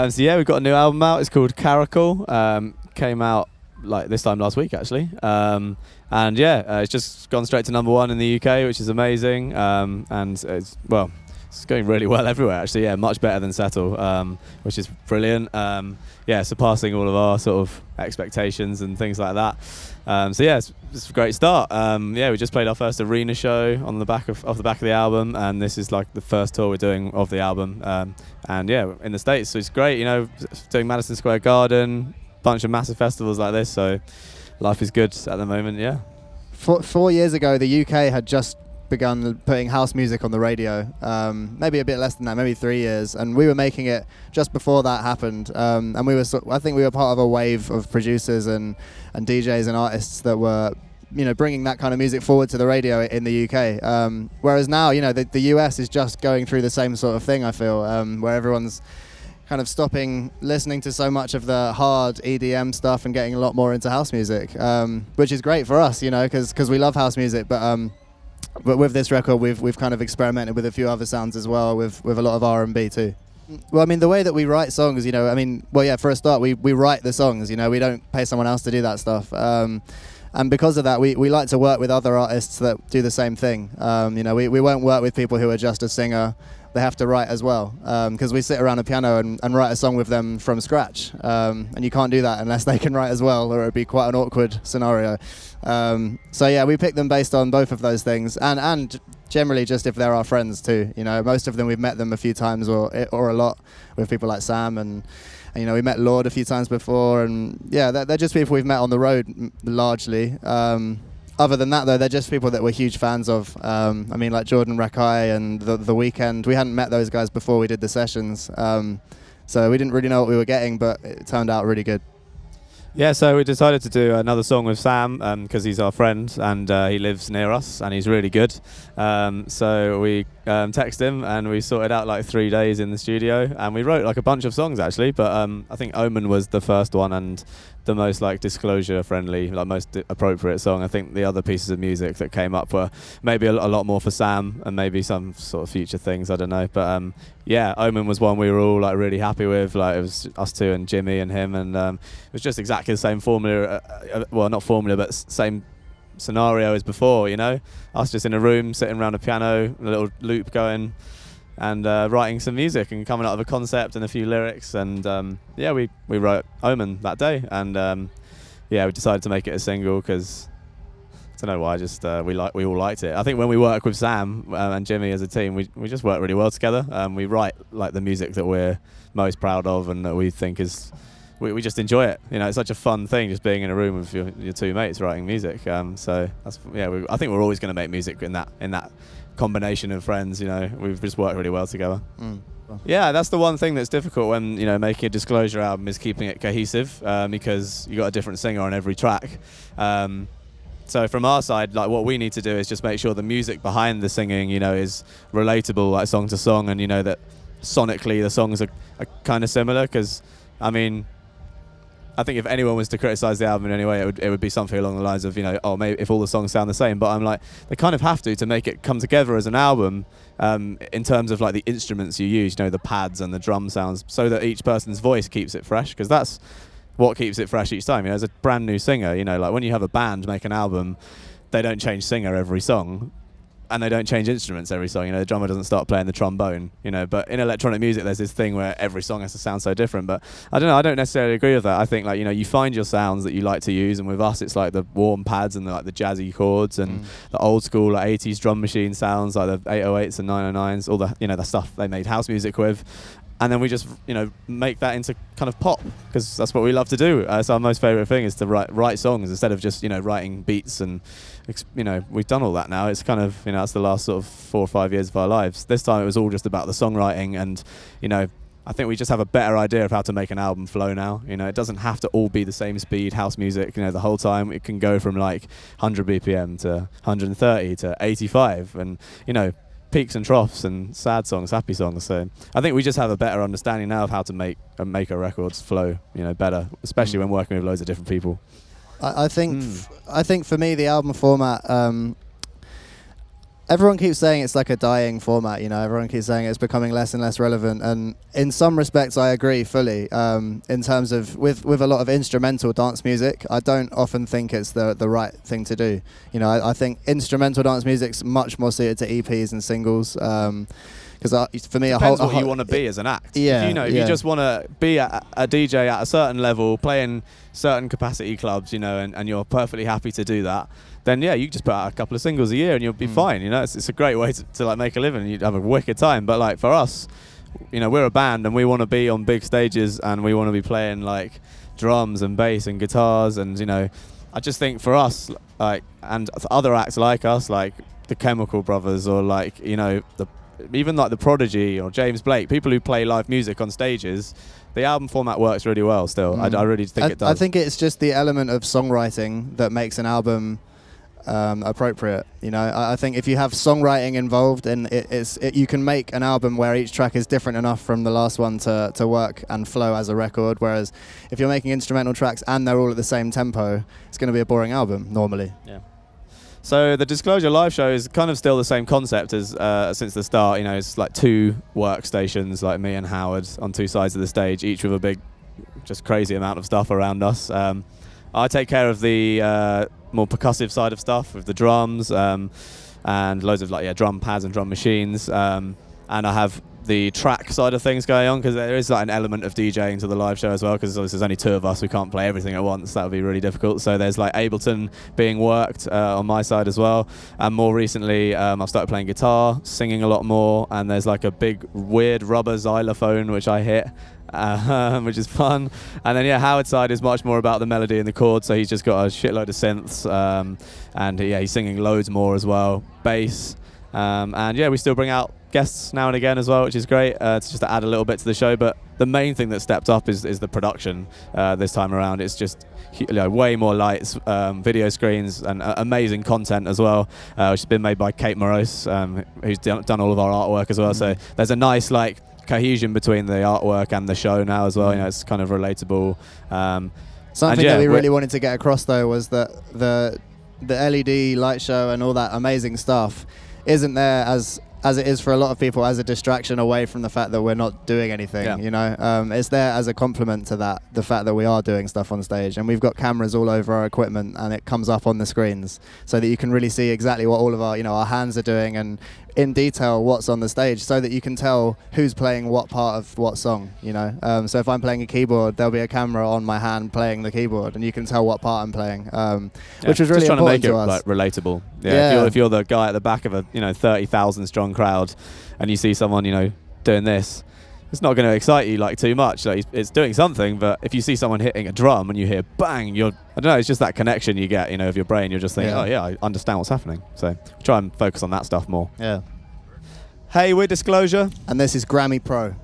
So yeah, we've got a new album out. It's called Caracal. Came out like this time last week actually. And yeah, it's just gone straight to #1 in the UK, which is amazing. And it's going really well everywhere actually. Yeah, much better than Settle, which is brilliant. Yeah, surpassing all of our sort of expectations and things like that. So yeah, it's a great start. Yeah, we just played our first arena show on the back of the album, and this is like the first tour we're doing of the album. And yeah, in the States, so it's great. You know, doing Madison Square Garden, bunch of massive festivals like this. So life is good at the moment. Yeah. 4 years ago, the UK had just begun putting house music on the radio, maybe a bit less than that, maybe 3 years, and we were making it just before that happened, and I think we were part of a wave of producers and DJs and artists that were, you know, bringing that kind of music forward to the radio in the UK, whereas now, you know, the US is just going through the same sort of thing, I feel, where everyone's kind of stopping listening to so much of the hard EDM stuff and getting a lot more into house music, which is great for us, you know, because we love house music, but with this record, we've kind of experimented with a few other sounds as well, with a lot of R&B too. Well, I mean, the way that we write songs, you know, I mean, well, yeah, for a start, we write the songs, you know, we don't pay someone else to do that stuff. And because of that, we like to work with other artists that do the same thing. You know, we won't work with people who are just a singer. They have to write as well, because we sit around a piano and write a song with them from scratch. And you can't do that unless they can write as well, or it would be quite an awkward scenario. So yeah, we pick them based on both of those things, and generally just if they're our friends too. You know, most of them we've met them a few times or a lot with people like Sam, and you know, we met Lord a few times before, and yeah, they're just people we've met on the road largely. Other than that, though, they're just people that we're huge fans of. I mean, like Jordan Rakai and The Weeknd. We hadn't met those guys before we did the sessions, so we didn't really know what we were getting, but it turned out really good. Yeah, so we decided to do another song with Sam because he's our friend and he lives near us and he's really good. So we texted him and we sorted out like 3 days in the studio, and we wrote like a bunch of songs actually, but I think Omen was the first one and the most like disclosure friendly, like most appropriate song. I think the other pieces of music that came up were maybe a lot more for Sam and maybe some sort of future things, I don't know. But yeah, Omen was one we were all like really happy with. Like it was us two and Jimmy and him, and it was just exactly the same formula. Well, not formula, but same scenario as before. You know, us just in a room sitting around a piano, a little loop going, and writing some music and coming up with a concept and a few lyrics. And yeah, we wrote Omen that day, and yeah, we decided to make it a single because I don't know why, just we all liked it. I think when we work with Sam and Jimmy as a team, we just work really well together. We write like the music that we're most proud of and that we think is, we just enjoy it. You know, it's such a fun thing just being in a room with your two mates writing music. So that's, yeah, I think we're always going to make music in that combination of friends. You know, we've just worked really well together. Yeah, that's the one thing that's difficult when, you know, making a Disclosure album, is keeping it cohesive, because you got a different singer on every track. So from our side, like what we need to do is just make sure the music behind the singing, you know, is relatable, like song to song, and you know that sonically the songs are kind of similar. Because I mean, I think if anyone was to criticize the album in any way, it would be something along the lines of, you know, oh, maybe if all the songs sound the same. But I'm like, they kind of have to make it come together as an album, in terms of like the instruments you use, you know, the pads and the drum sounds, so that each person's voice keeps it fresh, because that's what keeps it fresh each time. You know, as a brand new singer, you know, like when you have a band make an album, they don't change singer every song, and they don't change instruments every song. You know, the drummer doesn't start playing the trombone, you know, but in electronic music there's this thing where every song has to sound so different. But I don't know, I don't necessarily agree with that. I think, like, you know, you find your sounds that you like to use, and with us it's like the warm pads and the jazzy chords and the old school like 80s drum machine sounds, like the 808s and 909s, all the, you know, the stuff they made house music with. And then we just, you know, make that into kind of pop, because that's what we love to do. It's our most favourite thing, is to write songs instead of just, you know, writing beats. And, you know, we've done all that now. It's kind of, you know, that's the last sort of 4 or 5 years of our lives. This time it was all just about the songwriting, and, you know, I think we just have a better idea of how to make an album flow now. You know, it doesn't have to all be the same speed house music, you know, the whole time. It can go from like 100 BPM to 130 to 85, and, you know, peaks and troughs and sad songs, happy songs. So I think we just have a better understanding now of how to make our records flow, you know, better, especially when working with loads of different people. I think for me the album format, everyone keeps saying it's like a dying format, you know. Everyone keeps saying it's becoming less and less relevant, and in some respects I agree fully. In terms of with a lot of instrumental dance music, I don't often think it's the right thing to do. You know, I think instrumental dance music's much more suited to EPs and singles. Because for me, depends what you want to be as an act. Yeah, if you just want to be a DJ at a certain level, playing certain capacity clubs, you know, and you're perfectly happy to do that, then yeah, you just put out a couple of singles a year and you'll be fine. You know, it's a great way to like make a living. You'd have a wicked time. But like for us, you know, we're a band and we want to be on big stages and we want to be playing like drums and bass and guitars, and you know, I just think for us, like, and other acts like us, like the Chemical Brothers, or like, you know, even like the Prodigy or James Blake, people who play live music on stages, the album format works really well still. I really think it does. I think it's just the element of songwriting that makes an album appropriate. You know, I think if you have songwriting involved, and you can make an album where each track is different enough from the last one to work and flow as a record. Whereas if you're making instrumental tracks and they're all at the same tempo, it's going to be a boring album normally. Yeah. So the Disclosure live show is kind of still the same concept as since the start. You know, it's like 2 workstations, like me and Howard on 2 sides of the stage, each with a big, just crazy amount of stuff around us. I take care of the more percussive side of stuff with the drums and loads of like drum pads and drum machines. And I have the track side of things going on, because there is like an element of DJing to the live show as well, because there's only 2 of us, we can't play everything at once, that would be really difficult. So there's like Ableton being worked on my side as well, and more recently I've started playing guitar, singing a lot more, and there's like a big weird rubber xylophone which I hit, which is fun. And then Howard's side is much more about the melody and the chords, so he's just got a shitload of synths, and he's singing loads more as well, bass, and we still bring out guests now and again as well, which is great. It's just to add a little bit to the show, but the main thing that stepped up is the production this time around. It's just way more lights, video screens, and amazing content as well, which has been made by Kate Morose, who's done all of our artwork as well. So there's a nice like cohesion between the artwork and the show now as well. You know, it's kind of relatable. Something that we really wanted to get across though was that the LED light show and all that amazing stuff isn't there as it is for a lot of people as a distraction away from the fact that we're not doing anything. You know, it's there as a complement to that, the fact that we are doing stuff on stage, and we've got cameras all over our equipment and it comes up on the screens so that you can really see exactly what all of our hands are doing, and in detail what's on the stage, so that you can tell who's playing what part of what song, you know. So if I'm playing a keyboard, there'll be a camera on my hand playing the keyboard, and you can tell what part I'm playing, which was really just trying important to make it us. like relatable. If you're the guy at the back of a 30,000 strong crowd, and you see someone doing this, it's not going to excite you like too much. Like, it's doing something, but if you see someone hitting a drum and you hear bang, I don't know, it's just that connection you get, of your brain. You're just thinking, oh yeah, I understand what's happening. So try and focus on that stuff more. Yeah. Hey, we're Disclosure, and this is Grammy Pro.